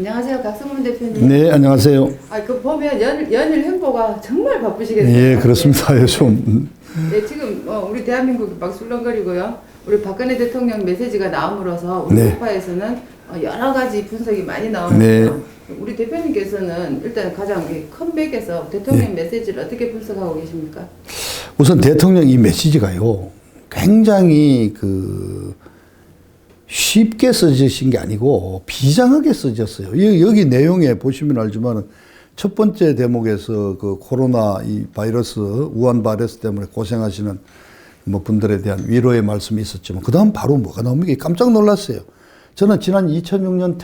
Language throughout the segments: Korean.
안녕하세요, 박성문 대표님. 네, 안녕하세요. 보면 연일 행보가 정말 바쁘시겠어요. 예, 그렇습니다. 요즘. 네, 지금 우리 대한민국이 막 술렁거리고요. 우리 박근혜 대통령 메시지가 나옴으로써 우리 네. 우파에서는 여러 가지 분석이 많이 나오는데요. 네. 우리 대표님께서는 일단 가장 컴백에서 대통령 메시지를 어떻게 분석하고 계십니까? 우선 대통령 이 메시지가요, 굉장히 쉽게 써지신 게 아니고 비장하게 써졌어요. 여기 내용에 보시면 알지만 첫 번째 대목에서 그 코로나 이 바이러스, 우한 바이러스 때문에 고생하시는 분들에 대한 위로의 말씀이 있었지만, 그 다음 바로 뭐가 나옵니까? 깜짝 놀랐어요. 저는 지난 2006년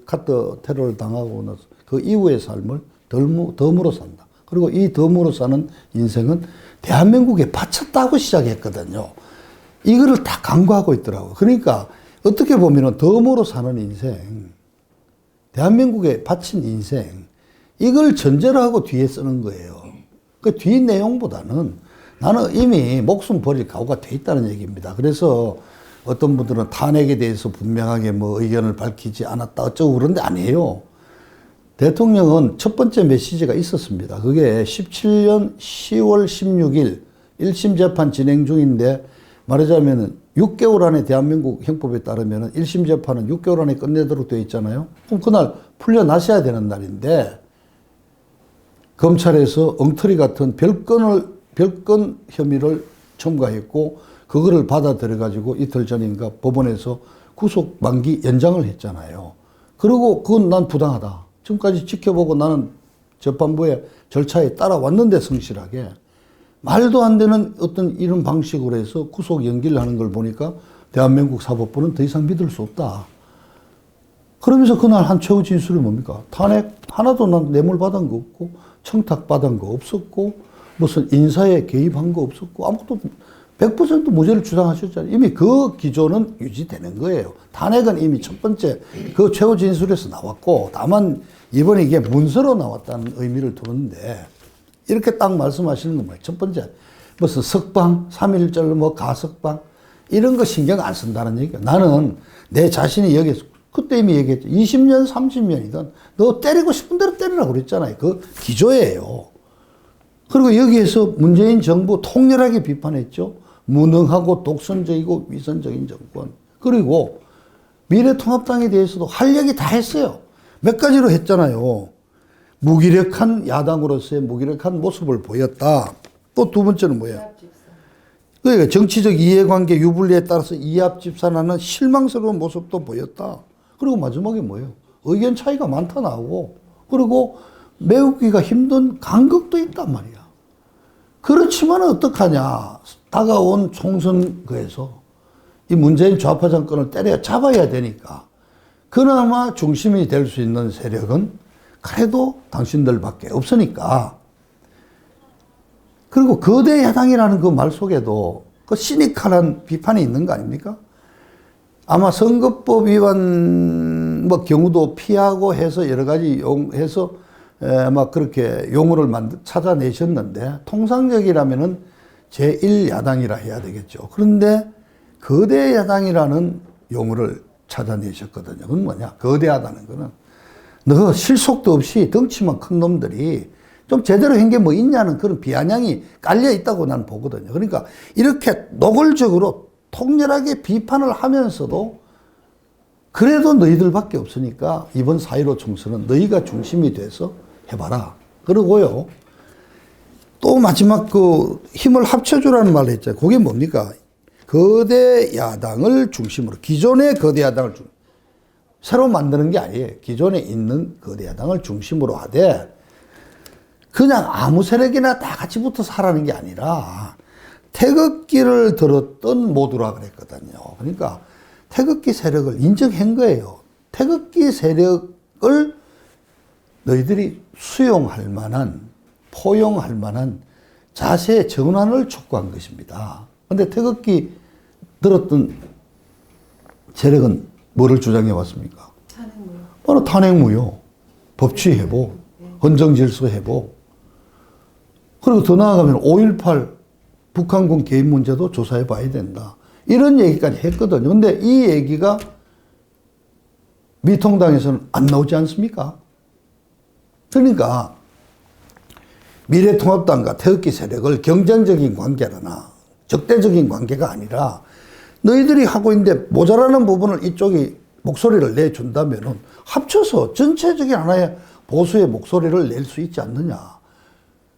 카터 테러를 당하고 나서 그 이후의 삶을 덤으로 산다. 그리고 이 덤으로 사는 인생은 대한민국에 바쳤다고 시작했거든요. 이거를 다 강구하고 있더라고요. 그러니까 어떻게 보면 덤으로 사는 인생, 대한민국에 바친 인생, 이걸 전제로 하고 뒤에 쓰는 거예요. 그 뒤 내용보다는 나는 이미 목숨 버릴 각오가 돼 있다는 얘기입니다. 그래서 어떤 분들은 탄핵에 대해서 분명하게 의견을 밝히지 않았다 어쩌고 그런데 아니에요. 대통령은 첫 번째 메시지가 있었습니다. 그게 17년 10월 16일 1심 재판 진행 중인데, 말하자면 6개월 안에 대한민국 형법에 따르면 1심 재판은 6개월 안에 끝내도록 되어 있잖아요. 그럼 그날 풀려나셔야 되는 날인데, 검찰에서 엉터리 같은 별건 혐의를 첨가했고, 그거를 받아들여가지고 이틀 전인가 법원에서 구속 만기 연장을 했잖아요. 그리고 그건 난 부당하다. 지금까지 지켜보고 나는 재판부의 절차에 따라왔는데 성실하게 말도 안 되는 어떤 이런 방식으로 해서 구속 연기를 하는 걸 보니까 대한민국 사법부는 더 이상 믿을 수 없다. 그러면서 그날 한 최후 진술이 뭡니까? 탄핵 하나도 난 뇌물 받은 거 없고, 청탁 받은 거 없었고, 무슨 인사에 개입한 거 없었고, 아무것도 100% 무죄를 주장하셨잖아요. 이미 그 기조는 유지되는 거예요. 탄핵은 이미 첫 번째 그 최후 진술에서 나왔고, 다만 이번에 이게 문서로 나왔다는 의미를 두는데, 이렇게 딱 말씀하시는 건 뭐예요? 첫 번째, 무슨 석방, 3.1절 가석방, 이런 거 신경 안 쓴다는 얘기야. 나는 내 자신이 여기서, 그때 이미 얘기했죠. 20년, 30년이든 너 때리고 싶은 대로 때리라고 그랬잖아요. 그 기조예요. 그리고 여기에서 문재인 정부 통렬하게 비판했죠. 무능하고 독선적이고 위선적인 정권. 그리고 미래통합당에 대해서도 할 얘기 다 했어요. 몇 가지로 했잖아요. 무기력한 야당으로서의 무기력한 모습을 보였다. 또 두 번째는 뭐예요? 그러니까 정치적 이해관계 유불리에 따라서 이합집산하는 실망스러운 모습도 보였다. 그리고 마지막에 뭐예요? 의견 차이가 많다 나오고, 그리고 메우기가 힘든 간극도 있단 말이야. 그렇지만 어떡하냐. 다가온 총선거에서 이 문재인 좌파 정권을 때려 잡아야 되니까 그나마 중심이 될 수 있는 세력은 그래도 당신들밖에 없으니까. 그리고 거대 야당이라는 그 말 속에도 그 시니컬한 비판이 있는 거 아닙니까? 아마 선거법 위반 경우도 피하고 해서 여러 가지 용해서 아마 그렇게 용어를 찾아내셨는데, 통상적이라면은 제1야당이라 해야 되겠죠. 그런데 거대 야당이라는 용어를 찾아내셨거든요. 그건 뭐냐? 거대하다는 거는 너 실속도 없이 덩치만 큰 놈들이 좀 제대로 한 게 뭐 있냐는 그런 비아냥이 깔려 있다고 나는 보거든요. 그러니까 이렇게 노골적으로 통렬하게 비판을 하면서도 그래도 너희들밖에 없으니까 이번 4.15 총선은 너희가 중심이 돼서 해봐라. 그러고요. 또 마지막 힘을 합쳐주라는 말을 했잖아요. 그게 뭡니까? 거대 야당을 중심으로, 기존의 거대 야당을 새로 만드는 게 아니에요. 기존에 있는 거대 야당을 중심으로 하되, 그냥 아무 세력이나 다 같이 붙어서 하라는 게 아니라 태극기를 들었던 모두라 그랬거든요. 그러니까 태극기 세력을 인정한 거예요. 태극기 세력을 너희들이 수용할 만한, 포용할 만한 자세의 전환을 촉구한 것입니다. 그런데 태극기 들었던 세력은 뭐를 주장해 왔습니까? 탄핵무효. 바로 탄핵무효, 법치 회복, 헌정질서 회복. 그리고 더 나아가면 5.18 북한군 개입 문제도 조사해 봐야 된다. 이런 얘기까지 했거든요. 근데 이 얘기가 미통당에서는 안 나오지 않습니까? 그러니까 미래통합당과 태극기 세력을 경쟁적인 관계라나 적대적인 관계가 아니라 너희들이 하고 있는데 모자라는 부분을 이쪽이 목소리를 내준다면은 합쳐서 전체적인 하나의 보수의 목소리를 낼 수 있지 않느냐.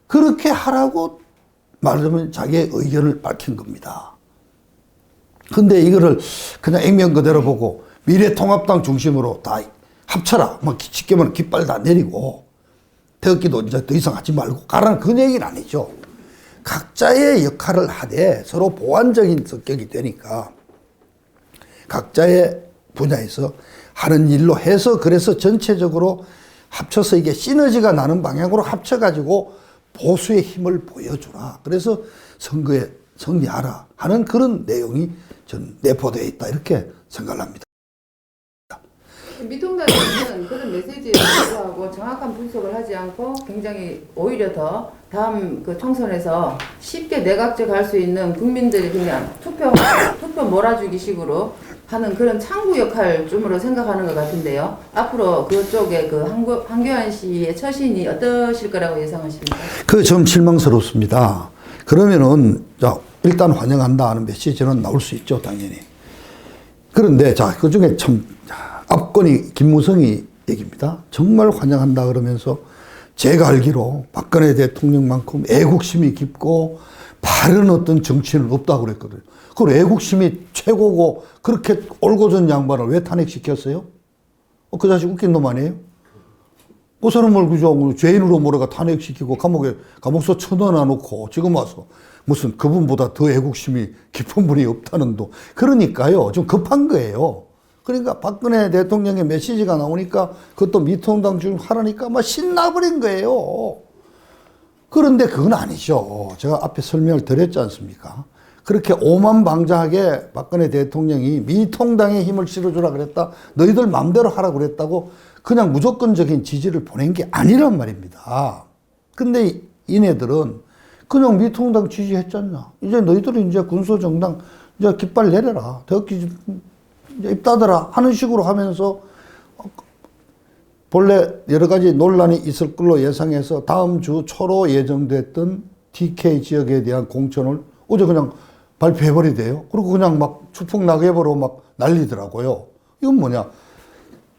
그렇게 하라고 말하자면 자기의 의견을 밝힌 겁니다. 근데 이거를 그냥 액면 그대로 보고 미래통합당 중심으로 다 합쳐라. 뭐 쉽게 말하면 깃발 다 내리고 태극기도 이제 더 이상 하지 말고 가라는 그런 얘기는 아니죠. 각자의 역할을 하되 서로 보완적인 성격이 되니까 각자의 분야에서 하는 일로 해서 그래서 전체적으로 합쳐서 이게 시너지가 나는 방향으로 합쳐가지고 보수의 힘을 보여주라. 그래서 선거에 승리하라 하는 그런 내용이 전 내포되어 있다 이렇게 생각을 합니다. 미통당에서는 그런 메시지에 불구하고 정확한 분석을 하지 않고 굉장히 오히려 더 다음 그 총선에서 쉽게 내각제할 수 있는 국민들이 그냥 투표 몰아주기 식으로 하는 그런 창구 역할쯤으로 생각하는 것 같은데요. 앞으로 그쪽에 그 한교안 씨의 처신이 어떠실 거라고 예상하십니까? 그 좀 실망스럽습니다. 그러면은 자 일단 환영한다 하는 메시지는 나올 수 있죠, 당연히. 그런데 자 그중에 참 압권이 김무성이 얘기입니다. 정말 환영한다 그러면서 제가 알기로 박근혜 대통령만큼 애국심이 깊고 바른 어떤 정치는 없다고 그랬거든요. 그 애국심이 최고고 그렇게 올고전 양반을 왜 탄핵시켰어요? 그 자식 웃긴 놈 아니에요? 그 사람을 그저 죄인으로 몰아가 탄핵시키고 감옥서 쳐넣어놓고 지금 와서 무슨 그분보다 더 애국심이 깊은 분이 없다는 도. 그러니까요. 좀 급한 거예요. 그러니까 박근혜 대통령의 메시지가 나오니까 그것도 미통당 중 하라니까 막 신나버린 거예요. 그런데 그건 아니죠. 제가 앞에 설명을 드렸지 않습니까? 그렇게 오만방자하게 박근혜 대통령이 미통당에 힘을 실어주라 그랬다. 너희들 마음대로 하라 그랬다고 그냥 무조건적인 지지를 보낸 게 아니란 말입니다. 근데 이네들은 그냥 미통당 지지했잖냐. 이제 너희들은 이제 군소정당 이제 깃발 내려라. 태극기 이제 입다더라 하는 식으로 하면서 본래 여러 가지 논란이 있을 걸로 예상해서 다음 주 초로 예정됐던 TK 지역에 대한 공천을 어제 그냥 발표해버리대요. 그리고 그냥 막 추풍낙엽으로 막 난리더라고요. 이건 뭐냐.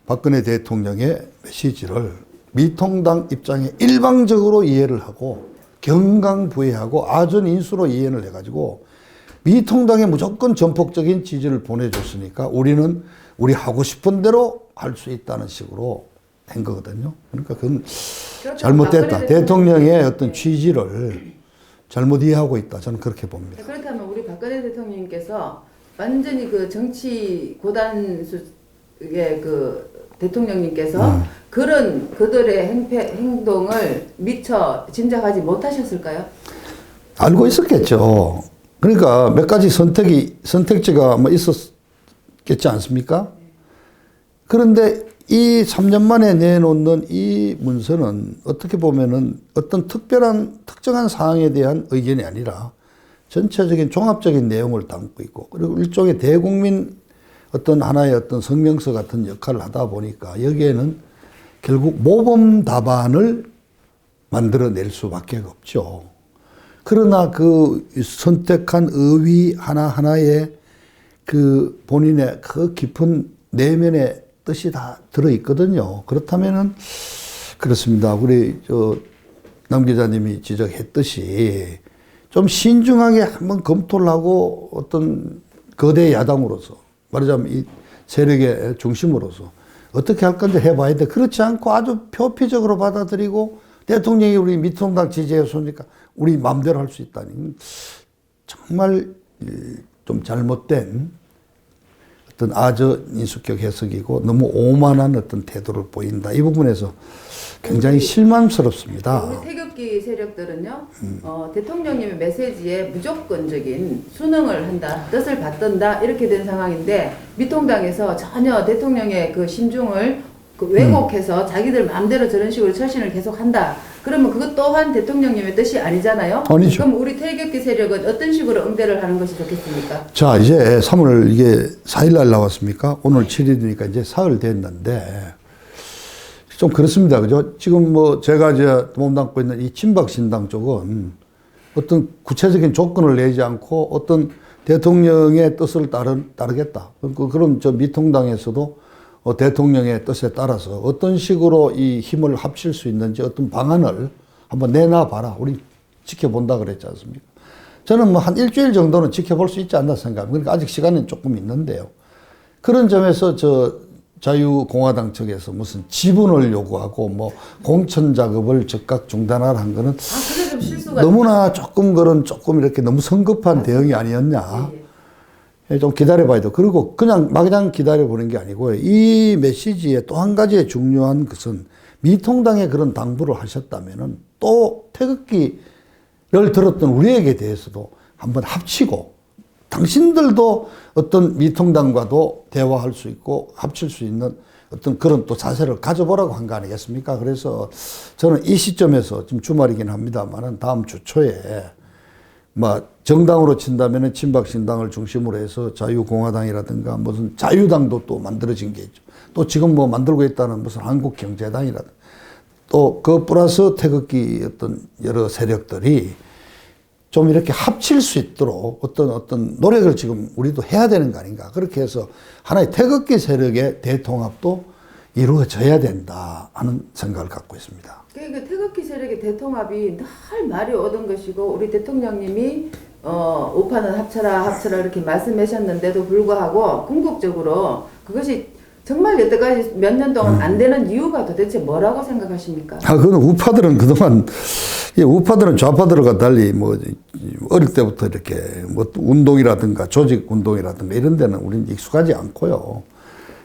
박근혜 대통령의 메시지를 미통당 입장에 일방적으로 이해를 하고 경강부회하고 아전인수로 이해를 해가지고 미통당에 무조건 전폭적인 지지를 보내줬으니까 우리는 우리 하고 싶은 대로 할 수 있다는 식으로 된 거거든요. 그러니까 그건 잘못됐다. 대통령의 어떤 취지를 잘못 이해하고 있다. 저는 그렇게 봅니다. 그렇다면 우리 박근혜 대통령님께서 완전히 그 정치 고단수의 그 대통령님께서 그런 그들의 행동을 미처 짐작하지 못하셨을까요? 알고 있었겠죠. 그러니까 몇 가지 선택지가 뭐 있었겠지 않습니까? 그런데 이 3년 만에 내놓는 이 문서는 어떻게 보면은 어떤 특정한 사항에 대한 의견이 아니라 전체적인 종합적인 내용을 담고 있고 그리고 일종의 대국민 어떤 하나의 어떤 성명서 같은 역할을 하다 보니까 여기에는 결국 모범 답안을 만들어낼 수밖에 없죠. 그러나 그 선택한 의위 하나하나에 그 본인의 그 깊은 내면의 뜻이 다 들어있거든요. 그렇다면은 그렇습니다. 우리 남 기자님이 지적했듯이 좀 신중하게 한번 검토를 하고 어떤 거대 야당으로서 말하자면 이 세력의 중심으로서 어떻게 할 건지 해봐야 돼. 그렇지 않고 아주 표피적으로 받아들이고 대통령이 우리 미통당 지지해서니까 우리 마음대로 할 수 있다니 정말 좀 잘못된 어떤 아저인수격 해석이고 너무 오만한 어떤 태도를 보인다. 이 부분에서 굉장히 실망스럽습니다. 우리 태극기 세력들은요, 대통령님의 메시지에 무조건적인 순응을 한다, 뜻을 받든다 이렇게 된 상황인데 미통당에서 전혀 대통령의 그 심중을 그 왜곡해서 자기들 마음대로 저런 식으로 처신을 계속한다. 그러면 그것 또한 대통령님의 뜻이 아니잖아요. 아니죠. 그럼 우리 태극기 세력은 어떤 식으로 응대를 하는 것이 좋겠습니까? 자, 이제 3월 이게 4일날 나왔습니까? 오늘 7일이니까 이제 사흘 됐는데 좀 그렇습니다. 그죠? 지금 뭐 제가 이제 몸담고 있는 이 친박신당 쪽은 어떤 구체적인 조건을 내지 않고 어떤 대통령의 뜻을 따르겠다. 그럼 저 미통당에서도 대통령의 뜻에 따라서 어떤 식으로 이 힘을 합칠 수 있는지 어떤 방안을 한번 내놔봐라. 우리 지켜본다 그랬지 않습니까? 저는 뭐 한 일주일 정도는 지켜볼 수 있지 않나 생각합니다. 그러니까 아직 시간은 조금 있는데요. 그런 점에서 자유공화당 측에서 무슨 지분을 요구하고 뭐 공천 작업을 즉각 중단하라 한 거는 그게 좀 실수가 너무나 조금 이렇게 너무 성급한 대응이 아니었냐. 좀 기다려봐야 돼. 그리고 그냥 막장 기다려보는 게 아니고요. 이 메시지의 또 한 가지의 중요한 것은 미통당에 그런 당부를 하셨다면은 또 태극기를 들었던 우리에게 대해서도 한번 합치고 당신들도 어떤 미통당과도 대화할 수 있고 합칠 수 있는 어떤 그런 또 자세를 가져보라고 한 거 아니겠습니까? 그래서 저는 이 시점에서 지금 주말이긴 합니다만은 다음 주 초에 뭐 정당으로 친다면은 친박신당을 중심으로 해서 자유공화당이라든가 무슨 자유당도 또 만들어진 게 있죠. 또 지금 뭐 만들고 있다는 무슨 한국경제당이라든가 또 그 플러스 태극기 어떤 여러 세력들이 좀 이렇게 합칠 수 있도록 어떤 노력을 지금 우리도 해야 되는 거 아닌가. 그렇게 해서 하나의 태극기 세력의 대통합도 이루어져야 된다 하는 생각을 갖고 있습니다. 그러니까 태극기 세력의 대통합이 늘 말이 오던 것이고 우리 대통령님이 우파는 합쳐라 이렇게 말씀하셨는데도 불구하고 궁극적으로 그것이 정말 여태까지 몇 년 동안 안 되는 이유가 도대체 뭐라고 생각하십니까? 그건 우파들은 그동안 우파들은 좌파들과 달리 뭐 어릴 때부터 이렇게 뭐 운동이라든가 조직 운동이라든가 이런 데는 우리는 익숙하지 않고요.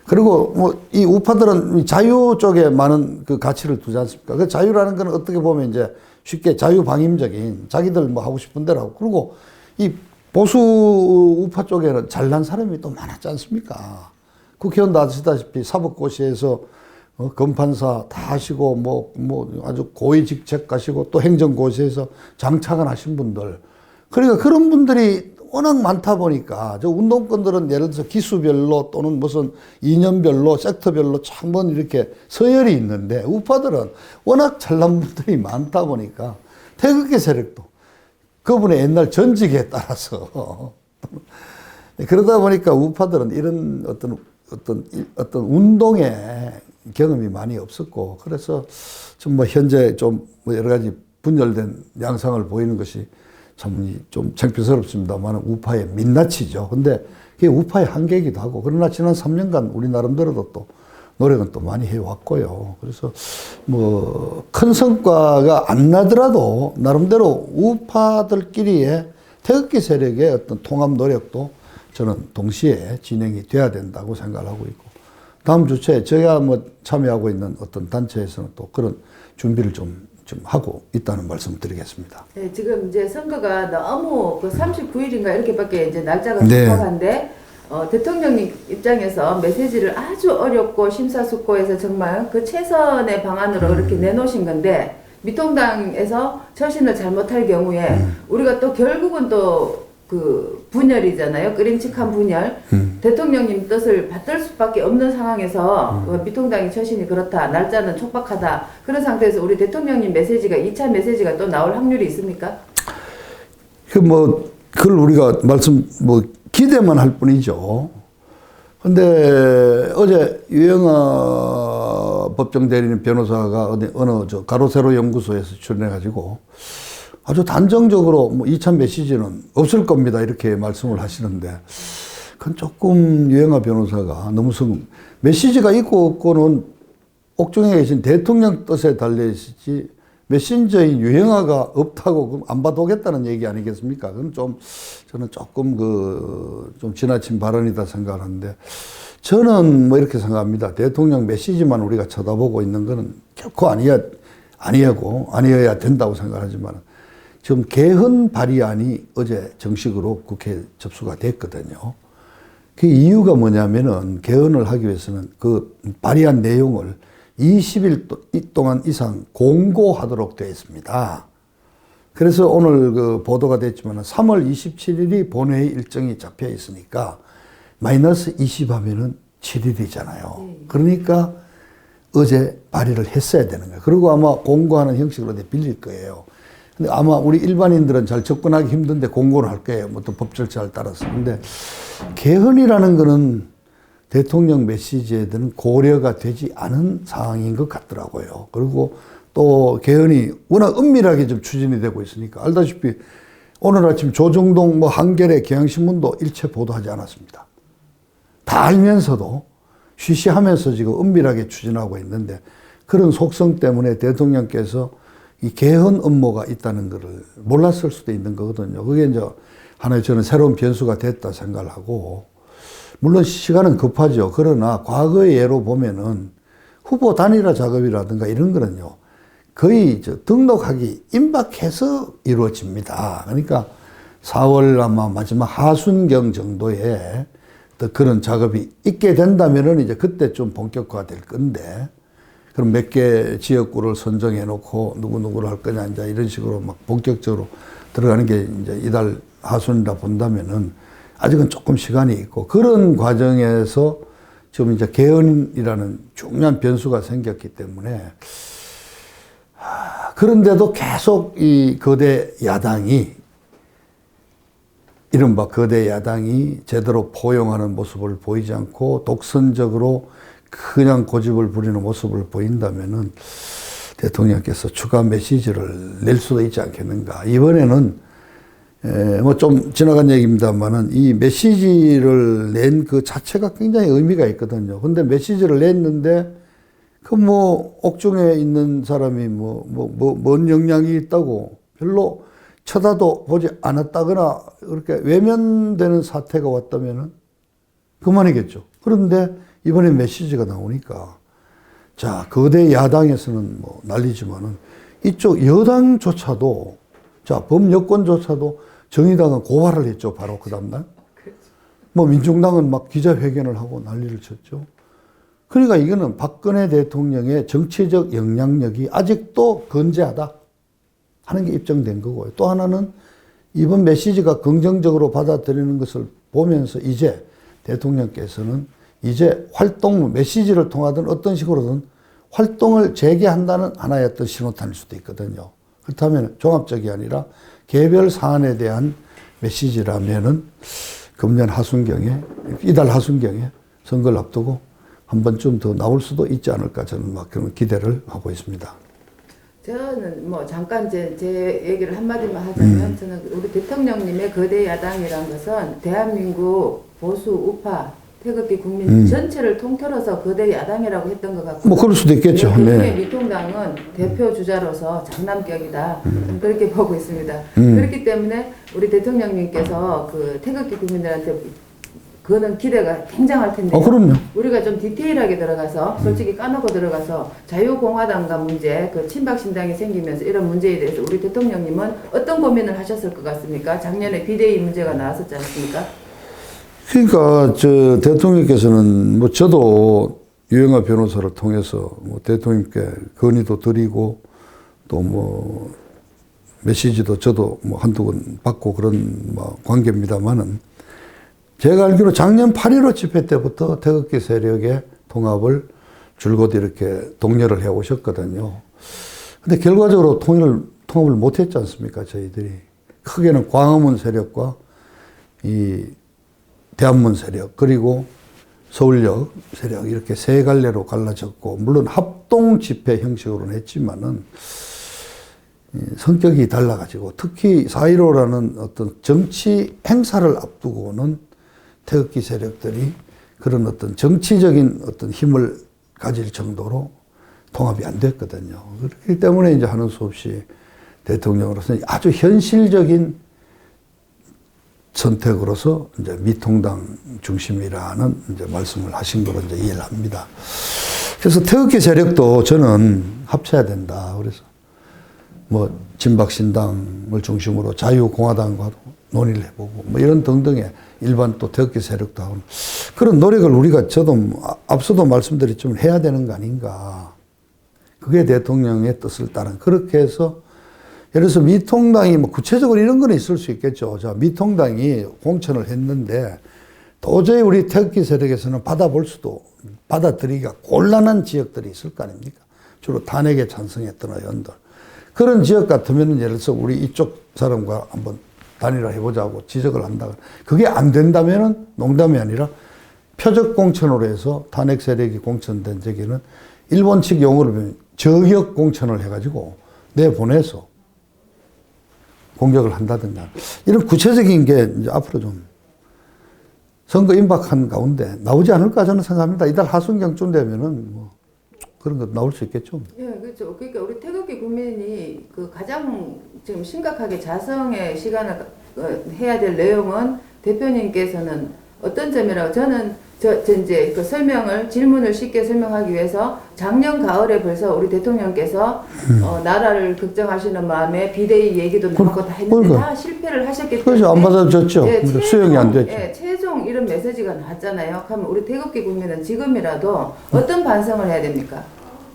그리고 뭐 이 우파들은 자유 쪽에 많은 그 가치를 두지 않습니까? 그 자유라는 건 어떻게 보면 이제 쉽게 자유방임적인 자기들 뭐 하고 싶은 대로 하고 그리고 이 보수 우파 쪽에는 잘난 사람이 또 많았지 않습니까? 국회의원도 아시다시피 사법고시에서 검판사 다 하시고 뭐 아주 고위 직책 가시고 또 행정고시에서 장차관 하신 분들 그러니까 그런 분들이 워낙 많다 보니까 저 운동권들은 예를 들어서 기수별로 또는 무슨 이념별로 섹터별로 한번 이렇게 서열이 있는데 우파들은 워낙 잘난 분들이 많다 보니까 태극기 세력도 그분의 옛날 전직에 따라서 그러다 보니까 우파들은 이런 어떤 운동의 경험이 많이 없었고 그래서 좀 뭐 현재 좀 뭐 여러 가지 분열된 양상을 보이는 것이 참 좀 창피스럽습니다만 우파의 민낯이죠. 근데 그게 우파의 한계이기도 하고 그러나 지난 3년간 우리 나름대로도 또 노력은 또 많이 해왔고요. 그래서 뭐 큰 성과가 안 나더라도 나름대로 우파들끼리의 태극기 세력의 어떤 통합 노력도 저는 동시에 진행이 돼야 된다고 생각을 하고 있고 다음 주초에 제가 뭐 참여하고 있는 어떤 단체에서는 또 그런 준비를 좀 하고 있다는 말씀을 드리겠습니다. 네, 지금 이제 선거가 너무 그 39일인가 이렇게밖에 이제 날짜가 네. 촉박한데 대통령님 입장에서 메시지를 아주 어렵고 심사숙고해서 정말 그 최선의 방안으로 이렇게 내놓으신 건데 미통당에서 처신을 잘못할 경우에 우리가 또 결국은 또 그 분열이잖아요. 끄림칙한 분열. 대통령님 뜻을 받들 수밖에 없는 상황에서 미통당의 처신이 그렇다. 날짜는 촉박하다. 그런 상태에서 우리 대통령님 메시지가 2차 메시지가 또 나올 확률이 있습니까? 그걸 우리가 기대만 할 뿐이죠. 근데 어제 유영아 법정 대리인 변호사가 어느 가로세로 연구소에서 출연해가지고 아주 단정적으로 2차 메시지는 없을 겁니다. 이렇게 말씀을 하시는데, 그건 조금 유영아 변호사가 너무 메시지가 있고 없고는 옥중에 계신 대통령 뜻에 달려있지, 메신저인 유영아가 없다고 그럼 안 받아오겠다는 얘기 아니겠습니까? 그건 저는 조금 좀 지나친 발언이다 생각을 하는데, 저는 뭐 이렇게 생각합니다. 대통령 메시지만 우리가 쳐다보고 있는 거는 결코 아니어야 된다고 생각하지만, 지금 개헌 발의안이 어제 정식으로 국회에 접수가 됐거든요. 그 이유가 뭐냐면은 개헌을 하기 위해서는 그 발의한 내용을 20일 동안 이상 공고하도록 되어 있습니다. 그래서 오늘 그 보도가 됐지만 3월 27일이 본회의 일정이 잡혀 있으니까 마이너스 20 하면은 7일이잖아요. 그러니까 어제 발의를 했어야 되는 거예요. 그리고 아마 공고하는 형식으로 빌릴 거예요. 근데 아마 우리 일반인들은 잘 접근하기 힘든데 공고를 할 거예요. 뭐 또 법 절차를 따라서. 근데 개헌이라는 거는 대통령 메시지에는 고려가 되지 않은 상황인 것 같더라고요. 그리고 또 개헌이 워낙 은밀하게 좀 추진이 되고 있으니까 알다시피 오늘 아침 조정동 뭐 한겨레 경향신문도 일체 보도하지 않았습니다. 다 알면서도 쉬쉬하면서 지금 은밀하게 추진하고 있는데 그런 속성 때문에 대통령께서 이 개헌 음모가 있다는 것을 몰랐을 수도 있는 거거든요. 그게 이제 하나의 저는 새로운 변수가 됐다 생각을 하고, 물론 시간은 급하죠. 그러나 과거의 예로 보면은 후보 단일화 작업이라든가 이런 거는요, 거의 등록하기 임박해서 이루어집니다. 그러니까 4월 아마 마지막 하순경 정도에 또 그런 작업이 있게 된다면은 이제 그때 좀 본격화될 건데, 그럼 몇 개 지역구를 선정해 놓고 누구누구를 할 거냐, 이제 이런 식으로 막 본격적으로 들어가는 게 이제 이달 하순이라 본다면은 아직은 조금 시간이 있고, 그런 과정에서 지금 이제 개헌이라는 중요한 변수가 생겼기 때문에, 그런데도 계속 이 거대 야당이, 이른바 거대 야당이 제대로 포용하는 모습을 보이지 않고 독선적으로 그냥 고집을 부리는 모습을 보인다면은 대통령께서 추가 메시지를 낼 수도 있지 않겠는가. 이번에는 뭐 좀 지나간 얘기입니다만은 이 메시지를 낸 그 자체가 굉장히 의미가 있거든요. 근데 메시지를 냈는데 그 뭐 옥중에 있는 사람이 뭔 영향이 있다고 별로 쳐다도 보지 않았다거나 그렇게 외면되는 사태가 왔다면은 그만이겠죠. 그런데 이번에 메시지가 나오니까, 자, 거대 야당에서는 뭐 난리지만은 이쪽 여당조차도, 자, 범여권조차도 정의당은 고발을 했죠. 바로 그 다음날. 뭐 민중당은 막 기자회견을 하고 난리를 쳤죠. 그러니까 이거는 박근혜 대통령의 정치적 영향력이 아직도 건재하다 하는 게 입증된 거고요. 또 하나는 이번 메시지가 긍정적으로 받아들이는 것을 보면서 이제 대통령께서는 이제 활동, 메시지를 통하든 어떤 식으로든 활동을 재개한다는 하나의 어떤 신호탄일 수도 있거든요. 그렇다면 종합적이 아니라 개별 사안에 대한 메시지라면은 금년 하순경에, 이달 하순경에 선거를 앞두고 한 번쯤 더 나올 수도 있지 않을까 저는 막 그런 기대를 하고 있습니다. 저는 뭐 잠깐 제 얘기를 한마디만 하자면 저는 우리 대통령님의 거대 야당이란 것은 대한민국 보수 우파 태극기 국민 전체를 통틀어서 거대 야당이라고 했던 것 같고, 뭐 그럴 수도 있겠죠. 네. 미통당은 대표 주자로서 장남격이다. 그렇게 보고 있습니다. 그렇기 때문에 우리 대통령님께서 그 태극기 국민들한테 그거는 기대가 굉장할 텐데요. 그럼요. 우리가 좀 디테일하게 들어가서 솔직히 까놓고 들어가서 자유공화당과 문제, 그 친박신당이 생기면서 이런 문제에 대해서 우리 대통령님은 어떤 고민을 하셨을 것 같습니까? 작년에 비대위 문제가 나왔었지 않습니까? 그러니까 저 대통령께서는 뭐 저도 유영하 변호사를 통해서 뭐 대통령께 건의도 드리고 또 뭐 메시지도 저도 뭐 한두 번 받고 그런 뭐 관계입니다만은, 제가 알기로 작년 8.15 집회 때부터 태극기 세력의 통합을 줄곧 이렇게 독려를 해 오셨거든요. 근데 결과적으로 통합을 못 했지 않습니까, 저희들이. 크게는 광화문 세력과 이 대한문 세력, 그리고 서울역 세력, 이렇게 세 갈래로 갈라졌고, 물론 합동 집회 형식으로는 했지만은 성격이 달라가지고, 특히 4.15라는 어떤 정치 행사를 앞두고는 태극기 세력들이 그런 어떤 정치적인 어떤 힘을 가질 정도로 통합이 안 됐거든요. 그렇기 때문에 이제 하는 수 없이 대통령으로서 아주 현실적인 선택으로서 이제 미통당 중심이라는 이제 말씀을 하신 걸로 이제 이해를 합니다. 그래서 태극기 세력도 저는 합쳐야 된다. 그래서 뭐 진박신당을 중심으로 자유공화당과도 논의를 해보고 뭐 이런 등등의 일반 또 태극기 세력도 하고 그런 노력을 우리가 저도 앞서도 말씀드렸지만 해야 되는 거 아닌가. 그게 대통령의 뜻을 따른 그렇게 해서 예를 들어서 미통당이 뭐 구체적으로 이런 건 있을 수 있겠죠. 자, 미통당이 공천을 했는데 도저히 우리 태극기 세력에서는 받아들이기가 곤란한 지역들이 있을 거 아닙니까? 주로 탄핵에 찬성했던 의원들. 그런 지역 같으면 예를 들어서 우리 이쪽 사람과 한번 단일화 해보자고 지적을 한다. 그게 안 된다면은 농담이 아니라 표적 공천으로 해서 탄핵 세력이 공천된 적에는 일본 측 용어를 보면 저격 공천을 해가지고 내보내서 공격을 한다든가 이런 구체적인 게 이제 앞으로 좀 선거 임박한 가운데 나오지 않을까 저는 생각합니다. 이달 하순경쯤 되면은 뭐 그런 거 나올 수 있겠죠. 예, 그렇죠. 그러니까 우리 태극기 국민이 그 가장 지금 심각하게 자성의 시간을 해야 될 내용은 대표님께서는 어떤 점이라고 저는 저 이제 그 질문을 쉽게 설명하기 위해서 작년 가을에 벌써 우리 대통령께서 나라를 걱정하시는 마음에 비대위 얘기도 나오고 다 했는데 다 실패를 하셨기 때문에 그래서 안 받아줬죠. 예, 수용이 안 됐죠. 예, 최종 이런 메시지가 나왔잖아요. 그러면 우리 태극기 국민은 지금이라도 어떤 반성을 해야 됩니까?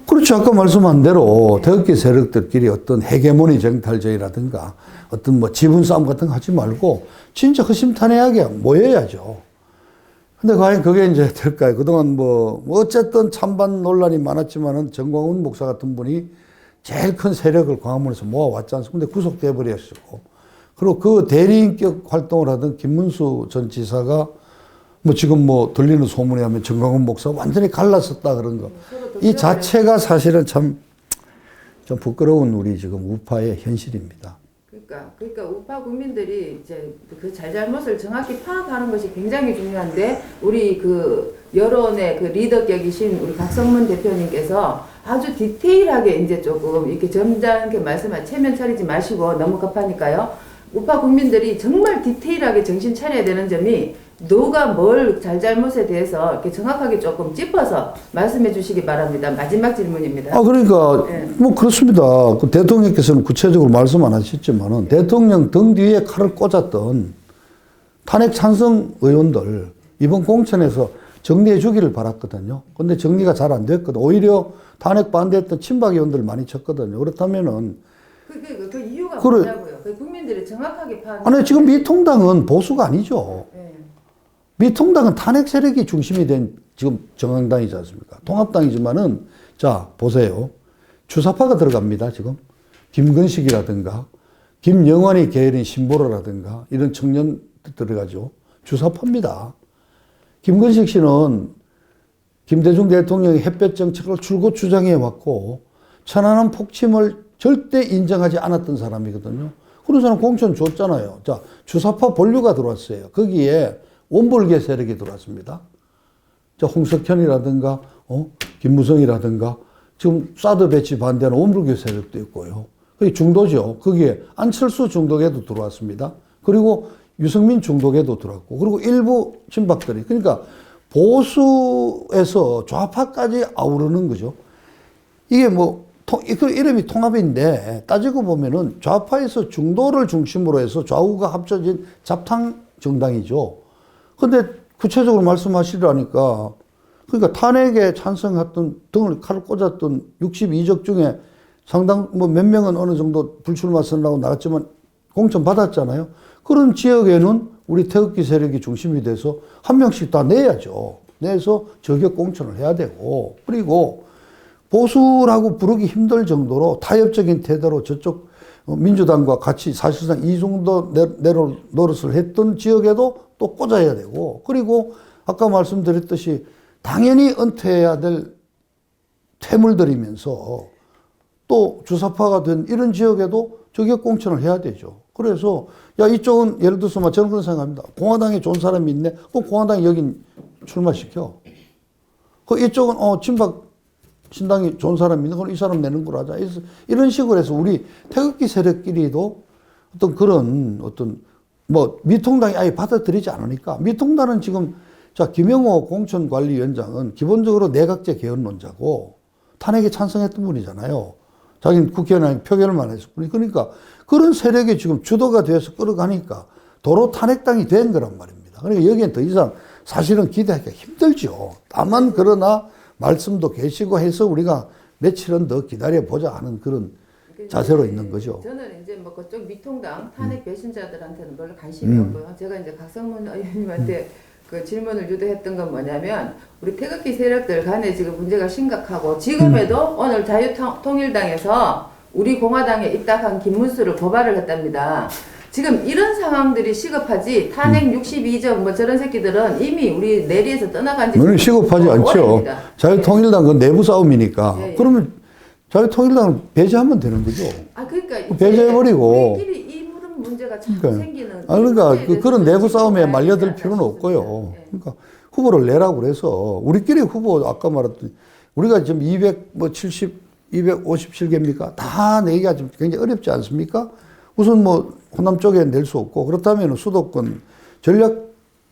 그렇죠. 아까 말씀한 대로 태극기 세력들끼리 어떤 헤게모니 정탈전이라든가 어떤 뭐 지분 싸움 같은 거 하지 말고 진짜 허심탄회하게 모여야죠. 근데 과연 그게 이제 될까요? 그동안 뭐 어쨌든 찬반 논란이 많았지만은 정광훈 목사 같은 분이 제일 큰 세력을 광화문에서 모아왔지 않습니까? 근데 구속돼 버렸었고. 그리고 그 대리인격 활동을 하던 김문수 전 지사가 뭐 지금 뭐 들리는 소문에 하면 정광훈 목사 완전히 갈랐었다 그런 거. 이 자체가 사실은 참 좀 부끄러운 우리 지금 우파의 현실입니다. 그러니까 우파 국민들이 이제 그 잘잘못을 정확히 파악하는 것이 굉장히 중요한데 우리 그 여론의 그 리더격이신 우리 박성문 대표님께서 아주 디테일하게 이제 조금 이렇게 점잖게 체면 차리지 마시고 너무 급하니까요. 우파 국민들이 정말 디테일하게 정신 차려야 되는 점이 누가 뭘 잘잘못에 대해서 이렇게 정확하게 조금 짚어서 말씀해 주시기 바랍니다. 마지막 질문입니다. 그러니까, 네. 뭐, 그렇습니다. 그 대통령께서는 구체적으로 말씀 안 하셨지만은, 대통령 등 뒤에 칼을 꽂았던 탄핵 찬성 의원들, 이번 공천에서 정리해 주기를 바랐거든요. 근데 정리가 잘 안 됐거든. 오히려 탄핵 반대했던 친박 의원들 많이 쳤거든요. 그렇다면은, 그 이유가 뭐냐고요? 그 국민들이 정확하게 아니, 지금 미통당은 보수가 아니죠. 네. 미통당은 탄핵 세력이 중심이 된 지금 정황당이지 않습니까? 통합당이지만은, 자, 보세요. 주사파가 들어갑니다, 지금. 김근식이라든가, 김영환이 계열인 신보라라든가, 이런 청년 들어가죠. 주사파입니다. 김근식 씨는 김대중 대통령의 햇볕 정책을 줄곧 주장해 왔고, 천안함 폭침을 절대 인정하지 않았던 사람이거든요. 그런 사람 공천 줬잖아요. 자, 주사파 본류가 들어왔어요. 거기에 원불계 세력이 들어왔습니다. 자, 홍석현이라든가, 김무성이라든가, 지금 사드 배치 반대하는 원불계 세력도 있고요. 그게 중도죠. 거기에 안철수 중독에도 들어왔습니다. 그리고 유승민 중독에도 들어왔고, 그리고 일부 친박들이. 그러니까 보수에서 좌파까지 아우르는 거죠. 이게 뭐, 그 이름이 통합인데, 따지고 보면은 좌파에서 중도를 중심으로 해서 좌우가 합쳐진 잡탕 정당이죠. 근데 구체적으로 말씀하시라니까, 그러니까 탄핵에 찬성했던 등을 칼을 꽂았던 62적 중에 상당 뭐 몇 명은 어느 정도 불출마 선언하고 나갔지만 공천 받았잖아요. 그런 지역에는 우리 태극기 세력이 중심이 돼서 한 명씩 다 내야죠. 내서 저격 공천을 해야 되고, 그리고 보수라고 부르기 힘들 정도로 타협적인 태도로 저쪽 민주당과 같이 사실상 이 정도 내로 노릇을 했던 지역에도 또 꽂아야 되고, 그리고 아까 말씀드렸듯이 당연히 은퇴해야 될 퇴물들이면서 또 주사파가 된 이런 지역에도 저격 공천을 해야 되죠. 그래서 야, 이쪽은 예를 들어서 저는 그런 생각합니다. 공화당에 좋은 사람이 있네. 그럼 공화당이 여긴 출마시켜. 그 이쪽은 친박 신당이 좋은 사람이 있는 건 이 사람 내는 걸 하자. 이런 식으로 해서 우리 태극기 세력끼리도 어떤 그런 뭐 미통당이 아예 받아들이지 않으니까. 미통당은 지금 자, 김영호 공천관리위원장은 기본적으로 내각제 개헌론자고 탄핵에 찬성했던 분이잖아요. 자기는 국회의원 표결만 했을 뿐이. 그러니까 그런 세력이 지금 주도가 되어서 끌어가니까 도로 탄핵당이 된 거란 말입니다. 그러니까 여기엔 더 이상 사실은 기대하기가 힘들죠. 다만 그러나 말씀도 계시고 해서 우리가 며칠은 더 기다려보자 하는 그런 자세로 있는 거죠. 저는 이제 뭐 그쪽 미통당 탄핵 배신자들한테는 별로 관심이 없고요. 제가 이제 각성문 의원님한테 그 질문을 유도했던 건 뭐냐면 우리 태극기 세력들 간에 지금 문제가 심각하고 지금에도 오늘 자유통일당에서 우리 공화당에 입당한 김문수를 고발을 했답니다. 지금 이런 상황들이 시급하지 탄핵 62점 뭐 저런 새끼들은 이미 우리 내리에서 떠나간 지 시급하지 않죠. 오래입니다. 자유통일당 그 내부 싸움이니까. 예, 예. 그러면 자유통일당을 배제하면 되는 거죠. 아 그러니까 배제해버리고. 우리끼리 이 무슨 문제가 참 그러니까. 생기는. 그러니까 그런 내부 싸움에 말려야 말려들 되지 필요는 않나 없고요. 싶습니다. 예. 그러니까 후보를 내라고 그래서 우리끼리 후보 아까 말했던 우리가 지금 257개입니까? 다 내기가 좀 굉장히 어렵지 않습니까? 우선 뭐 호남 쪽에 낼 수 없고 그렇다면 수도권 전략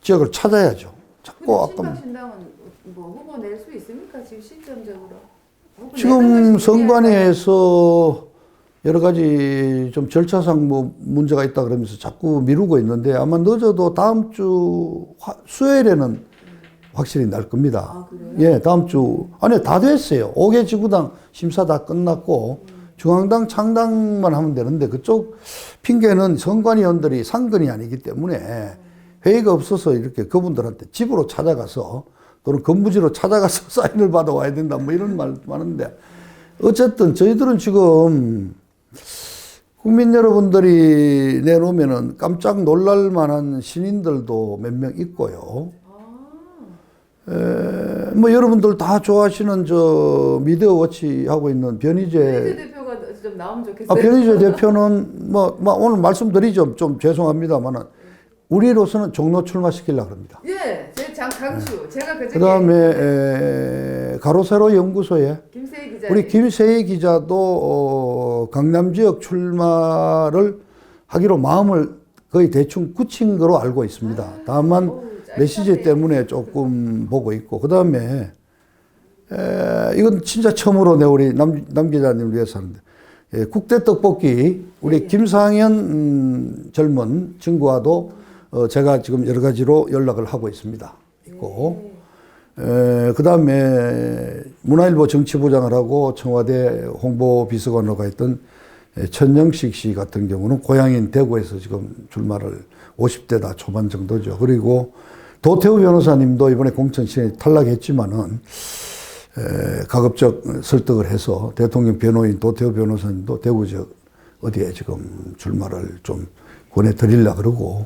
지역을 찾아야죠. 자꾸 아까 친박신당은 뭐 후보 낼 수 있습니까? 지금 시점적으로. 후보 지금 내는 것이 선관위에서 여러 가지 좀 절차상 뭐 문제가 있다 그러면서 자꾸 미루고 있는데 아마 늦어도 다음 주 수요일에는 확실히 날 겁니다. 아, 그래요? 예, 다음 주 안에 다 됐어요. 5개 지구당 심사 다 끝났고 중앙당 창당만 하면 되는데 그쪽 핑계는 선관위원들이 상근이 아니기 때문에 회의가 없어서 이렇게 그분들한테 집으로 찾아가서 또는 근무지로 찾아가서 사인을 받아와야 된다 뭐 이런 말도 많은데 어쨌든 저희들은 지금 국민 여러분들이 내놓으면은 깜짝 놀랄 만한 신인들도 몇 명 있고요. 뭐 여러분들 다 좋아하시는 저 미디어 워치 하고 있는 변희재 대표가 좀 나오면 좋겠어요. 변희재 대표는 뭐 오늘 말씀드리죠. 좀 죄송합니다만은 우리로서는 종로 출마시키려고 합니다. 예, 제 장 강추. 제가 그저께 그다음에 가로세로 연구소에 김세희 기자 우리 김세희 기자도 강남 지역 출마를 하기로 마음을 거의 대충 굳힌 거로 알고 있습니다. 다만 메시지 때문에 조금 보고 있고 그 다음에 이건 진짜 처음으로 우리 남 기자님을 위해서 하는데 국대 떡볶이 우리 김상현 젊은 친구와도 제가 지금 여러 가지로 연락을 하고 있습니다. 있고 그 다음에 문화일보 정치부장을 하고 청와대 홍보비서관으로 가 있던 천영식 씨 같은 경우는 고향인 대구에서 지금 출마를 50대 다 초반 정도죠. 그리고 도태우 변호사님도 이번에 공천 시에 탈락했지만은 가급적 설득을 해서 대통령 변호인 도태우 변호사님도 대구 지역 어디에 지금 출마를 좀 권해드리려 그러고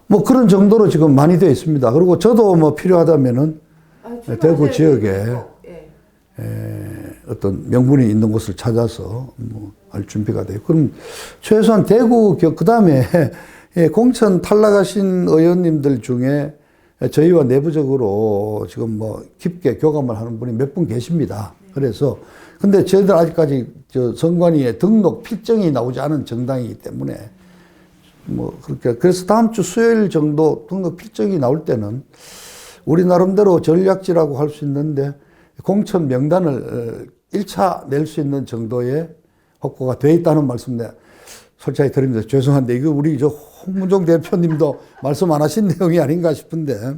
뭐 그런 정도로 지금 많이 되어 있습니다. 그리고 저도 뭐 필요하다면은 대구 지역에 어떤 명분이 있는 곳을 찾아서 뭐 할 준비가 돼요. 그럼 최소한 대구 그 다음에 공천 탈락하신 의원님들 중에 저희와 내부적으로 지금 뭐 깊게 교감을 하는 분이 몇 분 계십니다. 그래서 근데 저희들 아직까지 저 선관위에 등록 필정이 나오지 않은 정당이기 때문에 뭐 그렇게 그래서 다음 주 수요일 정도 등록 필정이 나올 때는 우리 나름대로 전략지라고 할 수 있는데 공천 명단을 1차 낼 수 있는 정도의 확보가 돼 있다는 말씀 내 솔직히 드립니다. 죄송한데 이거 우리 저 홍문종 대표님도 말씀 안 하신 내용이 아닌가 싶은데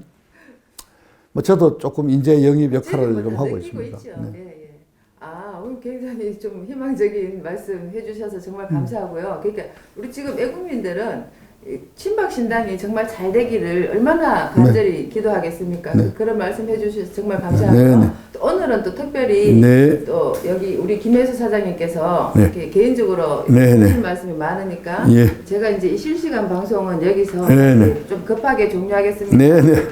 뭐 저도 조금 인재 영입 역할을 좀 하고 있습니다. 있죠. 네. 예, 예. 아, 오늘 굉장히 좀 희망적인 말씀 해주셔서 정말 감사하고요. 그러니까 우리 지금 애국민들은 친박 신당이 정말 잘 되기를 얼마나 간절히 기도하겠습니까? 네. 그런 말씀 해주셔서 정말 감사하고요. 네, 네. 또 오늘은 또 특별히 네. 또 여기 우리 김혜수 사장님께서 네. 이렇게 개인적으로 네, 네. 하신 말씀이 많으니까 예. 제가 이제 이 실시간 방송은 여기서 네, 네. 좀 급하게 종료하겠습니다. 네, 네.